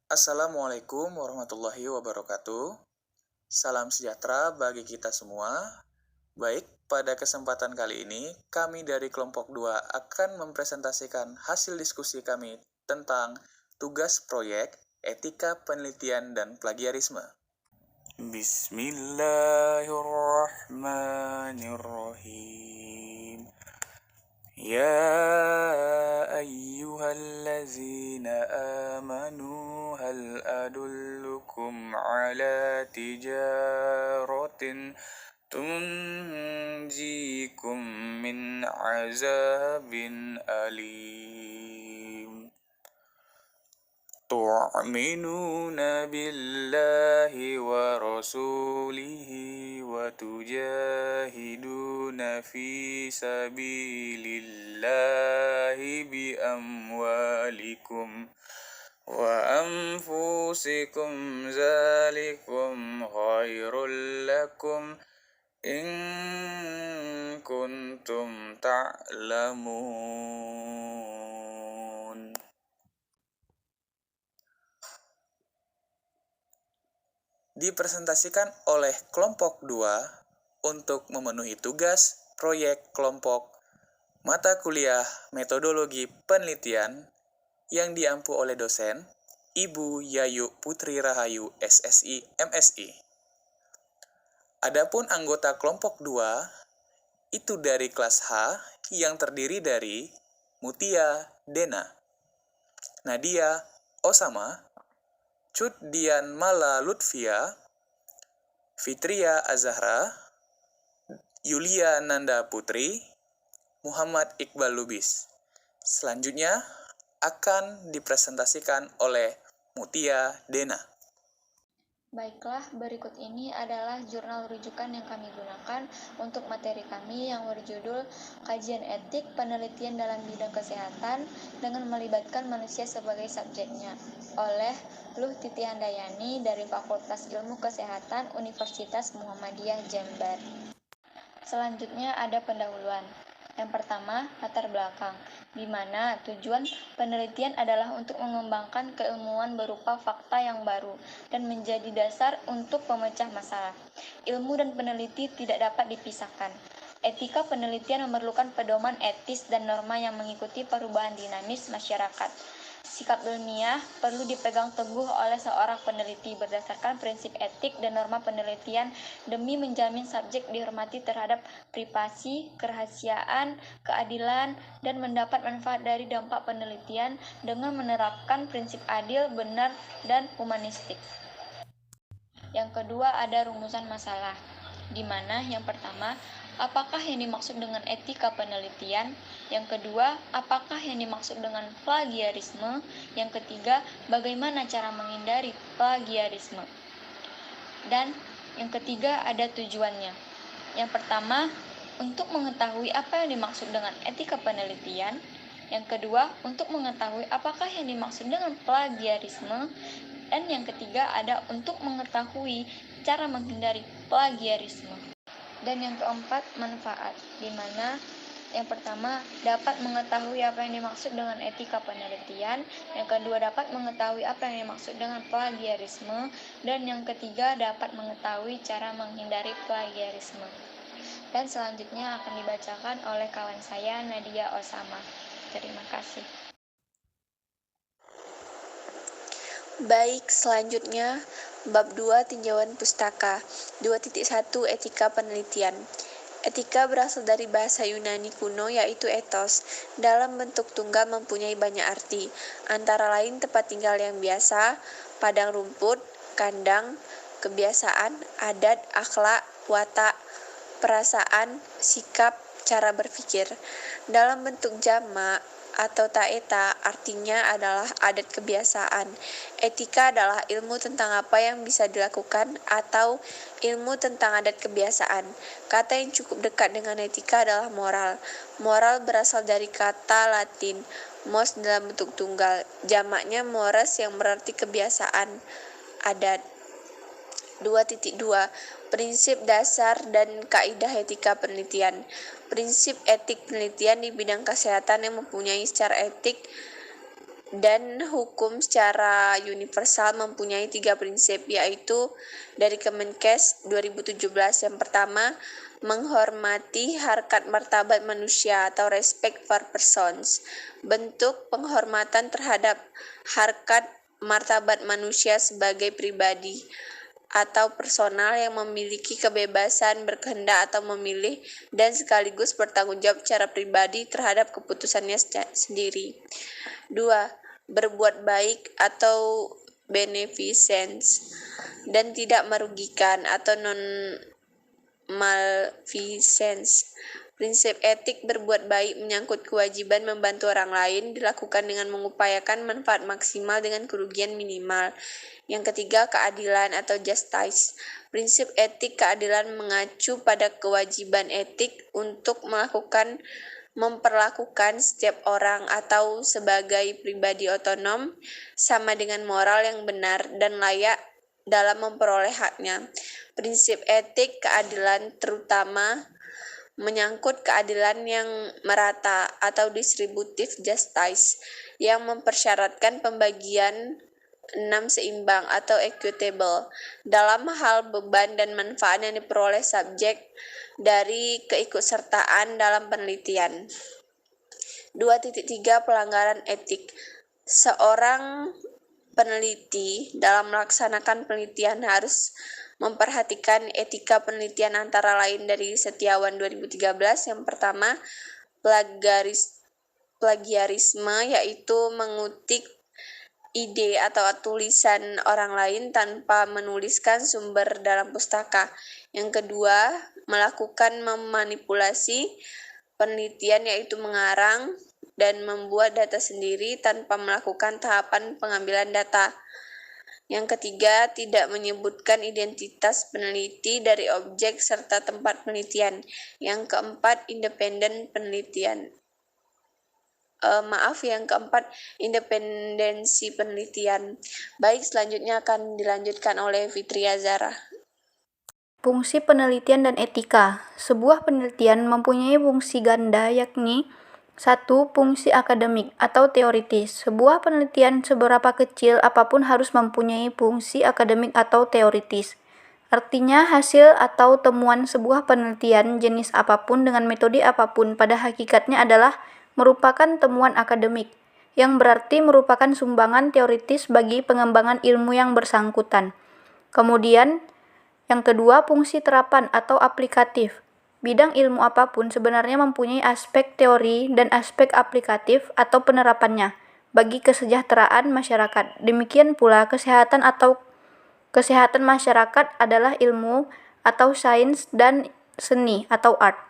Assalamualaikum warahmatullahi wabarakatuh. Salam sejahtera bagi kita semua. Baik, pada kesempatan kali ini, kami dari kelompok 2 akan mempresentasikan hasil diskusi kami tentang tugas proyek, etika penelitian, dan plagiarisme. Bismillahirrahmanirrahim. Ya ayyuhallazina amanu hal adullukum ala tijaratin tunjikum min azabin alim. Tu'minuna billahi wa rasulihi wa tujahiduna fi sabilillahi bi amwalikum wa anfusikum zalikum khairul lakum in kuntum ta'lamun. Dipresentasikan oleh kelompok 2 untuk memenuhi tugas proyek kelompok mata kuliah metodologi penelitian yang diampu oleh dosen Ibu Yayu Putri Rahayu SSI MSI. Adapun anggota kelompok 2 itu dari kelas H yang terdiri dari Mutia Dena, Nadia Osama, Cut Dian Mala Lutfia, Fitria Azahra, Yulia Nanda Putri, Muhammad Iqbal Lubis. Selanjutnya akan dipresentasikan oleh Mutia Dena. Baiklah, berikut ini adalah jurnal rujukan yang kami gunakan untuk materi kami yang berjudul Kajian Etik Penelitian dalam Bidang Kesehatan dengan melibatkan manusia sebagai subjeknya oleh Luh Titi Handayani dari Fakultas Ilmu Kesehatan Universitas Muhammadiyah Jember. Selanjutnya ada pendahuluan. Yang pertama, latar belakang, di mana tujuan penelitian adalah untuk mengembangkan keilmuan berupa fakta yang baru dan menjadi dasar untuk pemecah masalah. Ilmu dan peneliti tidak dapat dipisahkan. Etika penelitian memerlukan pedoman etis dan norma yang mengikuti perubahan dinamis masyarakat. Sikap ilmiah perlu dipegang teguh oleh seorang peneliti berdasarkan prinsip etik dan norma penelitian demi menjamin subjek dihormati terhadap privasi, kerahasiaan, keadilan, dan mendapat manfaat dari dampak penelitian dengan menerapkan prinsip adil, benar, dan humanistik. Yang kedua ada rumusan masalah, di mana yang pertama, apakah yang dimaksud dengan etika penelitian? Yang kedua, apakah yang dimaksud dengan plagiarisme? Yang ketiga, bagaimana cara menghindari plagiarisme? Dan yang ketiga ada tujuannya. Yang pertama, untuk mengetahui apa yang dimaksud dengan etika penelitian. Yang kedua, untuk mengetahui apakah yang dimaksud dengan plagiarisme. Dan yang ketiga ada untuk mengetahui cara menghindari plagiarisme. Dan yang keempat, manfaat, di mana yang pertama dapat mengetahui apa yang dimaksud dengan etika penelitian, yang kedua dapat mengetahui apa yang dimaksud dengan plagiarisme, dan yang ketiga dapat mengetahui cara menghindari plagiarisme. Dan selanjutnya akan dibacakan oleh kawan saya Nadia Osama. Terima kasih. Baik, selanjutnya bab 2 tinjauan pustaka 2.1 etika penelitian. Etika berasal dari bahasa Yunani kuno yaitu ethos. Dalam bentuk tunggal mempunyai banyak arti, antara lain tempat tinggal yang biasa, padang rumput, kandang, kebiasaan, adat, akhlak, watak, perasaan, sikap, cara berpikir. Dalam bentuk jamak atau taeta artinya adalah adat kebiasaan. Etika adalah ilmu tentang apa yang bisa dilakukan atau ilmu tentang adat kebiasaan. Kata yang cukup dekat dengan etika adalah moral. Moral berasal dari kata Latin mos dalam bentuk tunggal, jamaknya mores yang berarti kebiasaan, adat. 2.2 Prinsip dasar dan kaidah etika penelitian. Prinsip etik penelitian di bidang kesehatan yang mempunyai secara etik Dan hukum secara universal mempunyai 3 prinsip, yaitu dari Kemenkes 2017. Yang pertama, menghormati harkat martabat manusia atau respect for persons. Bentuk penghormatan terhadap harkat martabat manusia sebagai pribadi atau personal yang memiliki kebebasan berkehendak atau memilih dan sekaligus bertanggung jawab secara pribadi terhadap keputusannya sendiri. 2. Berbuat baik atau beneficence dan tidak merugikan atau non-malfeasance. Prinsip etik berbuat baik menyangkut kewajiban membantu orang lain dilakukan dengan mengupayakan manfaat maksimal dengan kerugian minimal. Yang ketiga, keadilan atau justice. Prinsip etik keadilan mengacu pada kewajiban etik untuk memperlakukan setiap orang atau sebagai pribadi otonom sama dengan moral yang benar dan layak dalam memperoleh haknya. Prinsip etik keadilan terutama menyangkut keadilan yang merata atau distributive justice yang mempersyaratkan pembagian 6 seimbang atau equitable dalam hal beban dan manfaat yang diperoleh subjek dari keikutsertaan dalam penelitian. 2.3 Pelanggaran etik. Seorang peneliti dalam melaksanakan penelitian harus memperhatikan etika penelitian antara lain dari Setiawan 2013. Yang pertama, plagiarisme, yaitu mengutip ide atau tulisan orang lain tanpa menuliskan sumber dalam pustaka. Yang kedua, melakukan memanipulasi penelitian, yaitu mengarang dan membuat data sendiri tanpa melakukan tahapan pengambilan data. Yang ketiga, tidak menyebutkan identitas peneliti dari objek serta tempat penelitian. Yang keempat, independensi penelitian. Baik, selanjutnya akan dilanjutkan oleh Fitri Azara. Fungsi penelitian dan etika. Sebuah penelitian mempunyai fungsi ganda, yakni 1. Fungsi akademik atau teoritis. Sebuah penelitian seberapa kecil apapun harus mempunyai fungsi akademik atau teoritis. Artinya, hasil atau temuan sebuah penelitian jenis apapun dengan metode apapun pada hakikatnya adalah merupakan temuan akademik, yang berarti merupakan sumbangan teoritis bagi pengembangan ilmu yang bersangkutan. Kemudian, yang kedua, fungsi terapan atau aplikatif. Bidang ilmu apapun sebenarnya mempunyai aspek teori dan aspek aplikatif atau penerapannya bagi kesejahteraan masyarakat. Demikian pula kesehatan masyarakat adalah ilmu atau sains dan seni atau art.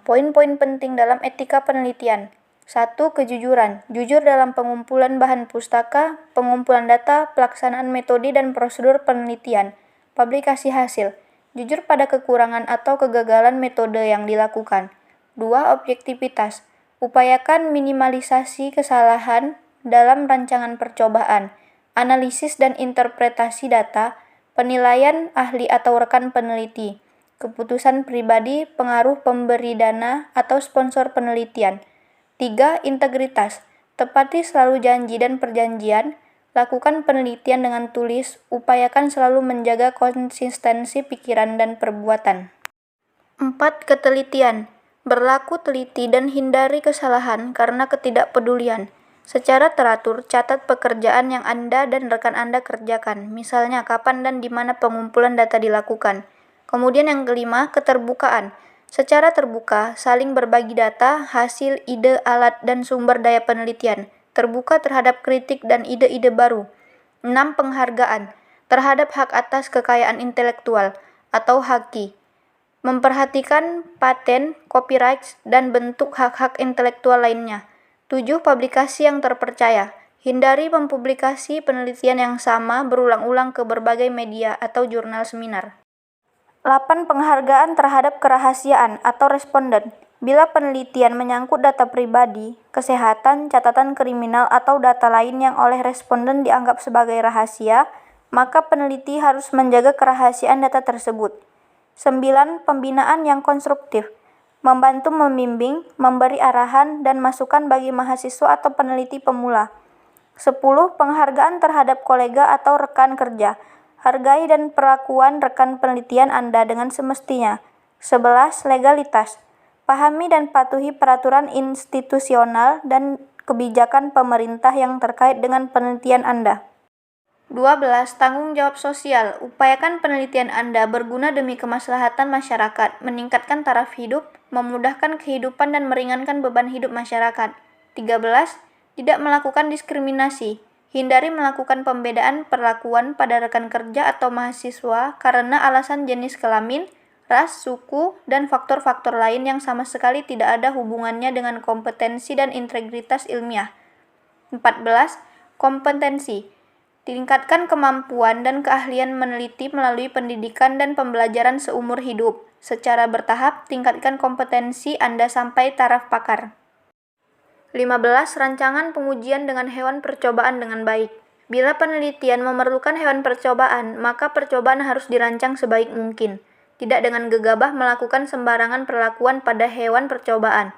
Poin-poin penting dalam etika penelitian. 1. Kejujuran. Jujur dalam pengumpulan bahan pustaka, pengumpulan data, pelaksanaan metode dan prosedur penelitian, publikasi hasil. Jujur pada kekurangan atau kegagalan metode yang dilakukan. 2. Objektivitas. Upayakan minimalisasi kesalahan dalam rancangan percobaan, analisis dan interpretasi data, penilaian ahli atau rekan peneliti, keputusan pribadi, pengaruh pemberi dana atau sponsor penelitian. 3. Integritas. Tepati selalu janji dan perjanjian. Lakukan penelitian dengan tulis. Upayakan selalu menjaga konsistensi pikiran dan perbuatan. 4. Ketelitian. Berlaku teliti dan hindari kesalahan karena ketidakpedulian. Secara teratur, catat pekerjaan yang Anda dan rekan Anda kerjakan, misalnya kapan dan di mana pengumpulan data dilakukan. Kemudian yang kelima, keterbukaan. Secara terbuka, saling berbagi data, hasil, ide, alat, dan sumber daya penelitian. Terbuka terhadap kritik dan ide-ide baru. 6. Penghargaan. Terhadap hak atas kekayaan intelektual atau haki. Memperhatikan paten, copyright, dan bentuk hak-hak intelektual lainnya. 7. Publikasi yang terpercaya. Hindari mempublikasi penelitian yang sama berulang-ulang ke berbagai media atau jurnal seminar. 8. Penghargaan terhadap kerahasiaan atau responden. Bila penelitian menyangkut data pribadi, kesehatan, catatan kriminal, atau data lain yang oleh responden dianggap sebagai rahasia, maka peneliti harus menjaga kerahasiaan data tersebut. 9. Pembinaan yang konstruktif. Membantu membimbing, memberi arahan, dan masukan bagi mahasiswa atau peneliti pemula. 10. Penghargaan terhadap kolega atau rekan kerja. Hargai dan perlakuan rekan penelitian Anda dengan semestinya. 11. Legalitas. Pahami dan patuhi peraturan institusional dan kebijakan pemerintah yang terkait dengan penelitian Anda. 12. Tanggung jawab sosial. Upayakan penelitian Anda berguna demi kemaslahatan masyarakat, meningkatkan taraf hidup, memudahkan kehidupan dan meringankan beban hidup masyarakat. 13. Tidak melakukan diskriminasi. Hindari melakukan pembedaan perlakuan pada rekan kerja atau mahasiswa karena alasan jenis kelamin, ras, suku, dan faktor-faktor lain yang sama sekali tidak ada hubungannya dengan kompetensi dan integritas ilmiah. 14. Kompetensi. Tingkatkan kemampuan dan keahlian meneliti melalui pendidikan dan pembelajaran seumur hidup. Secara bertahap, tingkatkan kompetensi Anda sampai taraf pakar. 15. Rancangan pengujian dengan hewan percobaan dengan baik. Bila penelitian memerlukan hewan percobaan, maka percobaan harus dirancang sebaik mungkin, tidak dengan gegabah melakukan sembarangan perlakuan pada hewan percobaan.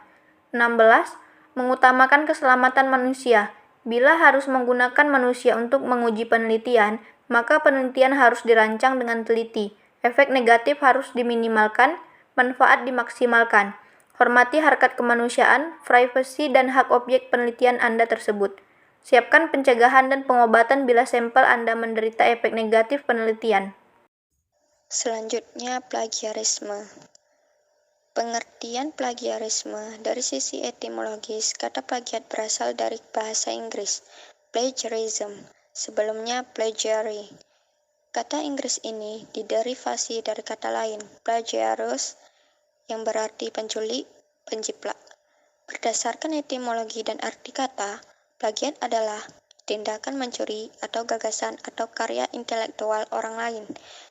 16. Mengutamakan keselamatan manusia. Bila harus menggunakan manusia untuk menguji penelitian, maka penelitian harus dirancang dengan teliti. Efek negatif harus diminimalkan, manfaat dimaksimalkan. Hormati harkat kemanusiaan, privasi, dan hak objek penelitian Anda tersebut. Siapkan pencegahan dan pengobatan bila sampel Anda menderita efek negatif penelitian. Selanjutnya, plagiarisme. Pengertian plagiarisme dari sisi etimologis, kata plagiat berasal dari bahasa Inggris, plagiarism, sebelumnya plagiary. Kata Inggris ini diderivasi dari kata lain, plagiarus, yang berarti penculik, penjiplak. Berdasarkan etimologi dan arti kata, plagiat adalah tindakan mencuri atau gagasan atau karya intelektual orang lain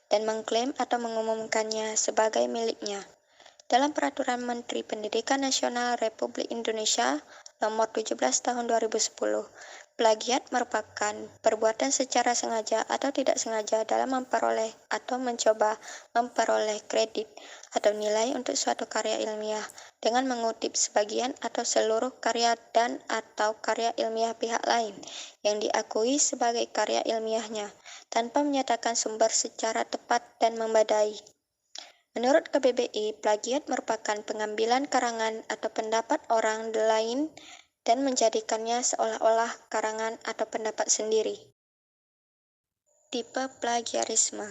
dan mengklaim atau mengumumkannya sebagai miliknya. Dalam Peraturan Menteri Pendidikan Nasional Republik Indonesia Nomor 17 Tahun 2010, plagiat merupakan perbuatan secara sengaja atau tidak sengaja dalam memperoleh atau mencoba memperoleh kredit atau nilai untuk suatu karya ilmiah dengan mengutip sebagian atau seluruh karya dan atau karya ilmiah pihak lain yang diakui sebagai karya ilmiahnya tanpa menyatakan sumber secara tepat dan memadai. Menurut KBBI, plagiat merupakan pengambilan karangan atau pendapat orang lain dan menjadikannya seolah-olah karangan atau pendapat sendiri. Tipe plagiarisme.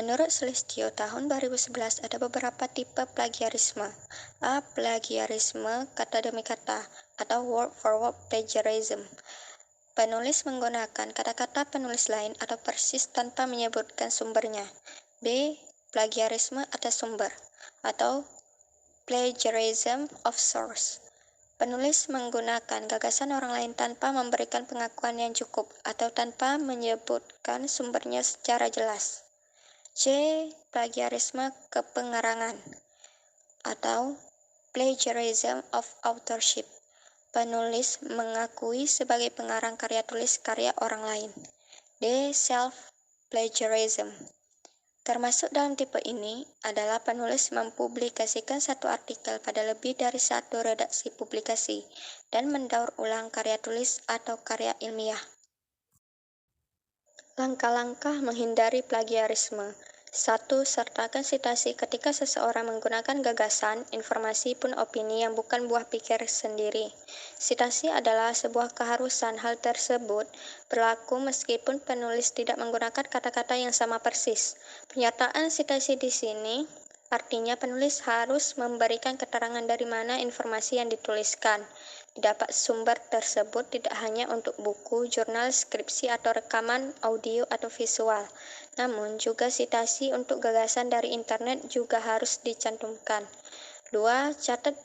Menurut Sulistyo tahun 2011 ada beberapa tipe plagiarisme. A. Plagiarisme kata demi kata atau word for word plagiarism. Penulis menggunakan kata-kata penulis lain atau persis tanpa menyebutkan sumbernya. B. Plagiarisme atas sumber atau plagiarism of source. Penulis menggunakan gagasan orang lain tanpa memberikan pengakuan yang cukup atau tanpa menyebutkan sumbernya secara jelas. C. Plagiarisme kepengarangan atau plagiarism of authorship. Penulis mengakui sebagai pengarang karya tulis karya orang lain. D. Self-plagiarism. Termasuk dalam tipe ini adalah penulis mempublikasikan satu artikel pada lebih dari satu redaksi publikasi dan mendaur ulang karya tulis atau karya ilmiah. Langkah-langkah menghindari plagiarisme. 1. Sertakan sitasi ketika seseorang menggunakan gagasan, informasi pun opini yang bukan buah pikir sendiri. Sitasi adalah sebuah keharusan. Hal tersebut berlaku meskipun penulis tidak menggunakan kata-kata yang sama persis. Pernyataan sitasi di sini artinya penulis harus memberikan keterangan dari mana informasi yang dituliskan. Didapat sumber tersebut tidak hanya untuk buku, jurnal, skripsi, atau rekaman audio atau visual, namun juga sitasi untuk gagasan dari internet juga harus dicantumkan. 2. Catat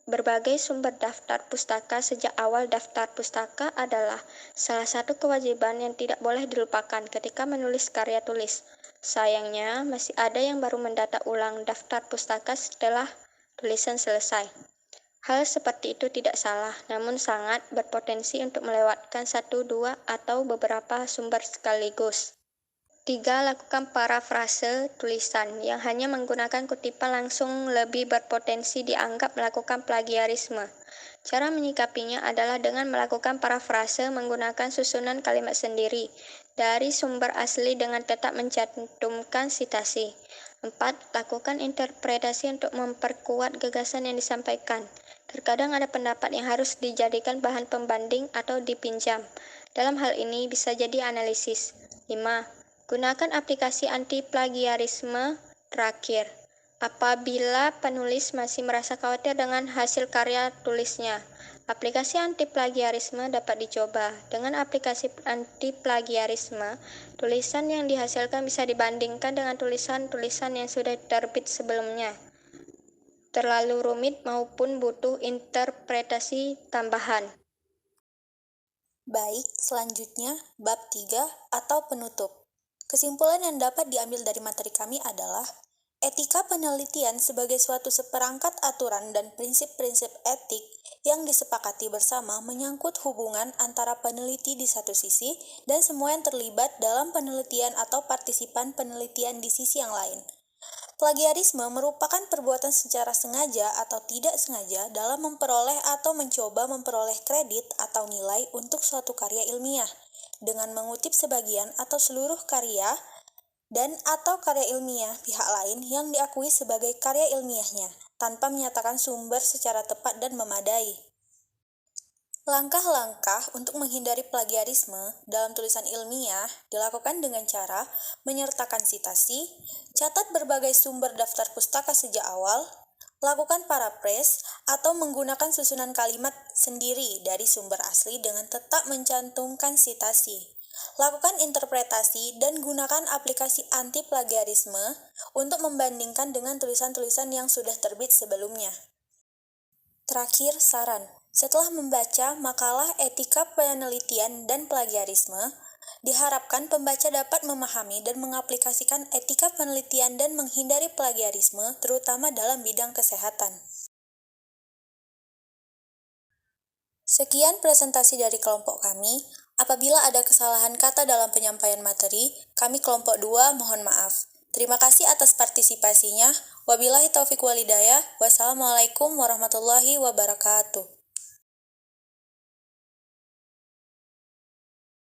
berbagai sumber daftar pustaka sejak awal. Daftar pustaka adalah salah satu kewajiban yang tidak boleh dilupakan ketika menulis karya tulis. Sayangnya, masih ada yang baru mendata ulang daftar pustaka setelah tulisan selesai. Hal seperti itu tidak salah, namun sangat berpotensi untuk melewatkan satu, dua, atau beberapa sumber sekaligus. 3. Lakukan parafrase tulisan yang hanya menggunakan kutipan langsung lebih berpotensi dianggap melakukan plagiarisme. Cara menyikapinya adalah dengan melakukan parafrase menggunakan susunan kalimat sendiri dari sumber asli dengan tetap mencantumkan sitasi. 4. Lakukan interpretasi untuk memperkuat gagasan yang disampaikan. Terkadang ada pendapat yang harus dijadikan bahan pembanding atau dipinjam. Dalam hal ini bisa jadi analisis. 5. Gunakan aplikasi anti-plagiarisme terakhir. Apabila penulis masih merasa khawatir dengan hasil karya tulisnya, aplikasi anti-plagiarisme dapat dicoba. Dengan aplikasi anti-plagiarisme, tulisan yang dihasilkan bisa dibandingkan dengan tulisan-tulisan yang sudah terbit sebelumnya. Terlalu rumit maupun butuh interpretasi tambahan. Baik, selanjutnya bab 3 atau penutup. Kesimpulan yang dapat diambil dari materi kami adalah etika penelitian sebagai suatu seperangkat aturan dan prinsip-prinsip etik yang disepakati bersama menyangkut hubungan antara peneliti di satu sisi dan semua yang terlibat dalam penelitian atau partisipan penelitian di sisi yang lain. Plagiarisme merupakan perbuatan secara sengaja atau tidak sengaja dalam memperoleh atau mencoba memperoleh kredit atau nilai untuk suatu karya ilmiah dengan mengutip sebagian atau seluruh karya dan atau karya ilmiah pihak lain yang diakui sebagai karya ilmiahnya, tanpa menyatakan sumber secara tepat dan memadai. Langkah-langkah untuk menghindari plagiarisme dalam tulisan ilmiah dilakukan dengan cara menyertakan sitasi, catat berbagai sumber daftar pustaka sejak awal, lakukan paraphrase atau menggunakan susunan kalimat sendiri dari sumber asli dengan tetap mencantumkan sitasi. Lakukan interpretasi dan gunakan aplikasi anti-plagiarisme untuk membandingkan dengan tulisan-tulisan yang sudah terbit sebelumnya. Terakhir, saran. Setelah membaca makalah etika penelitian dan plagiarisme, diharapkan pembaca dapat memahami dan mengaplikasikan etika penelitian dan menghindari plagiarisme, terutama dalam bidang kesehatan. Sekian presentasi dari kelompok kami. Apabila ada kesalahan kata dalam penyampaian materi, kami kelompok 2 mohon maaf. Terima kasih atas partisipasinya. Wabillahi taufiq walhidayah. Wassalamualaikum warahmatullahi wabarakatuh.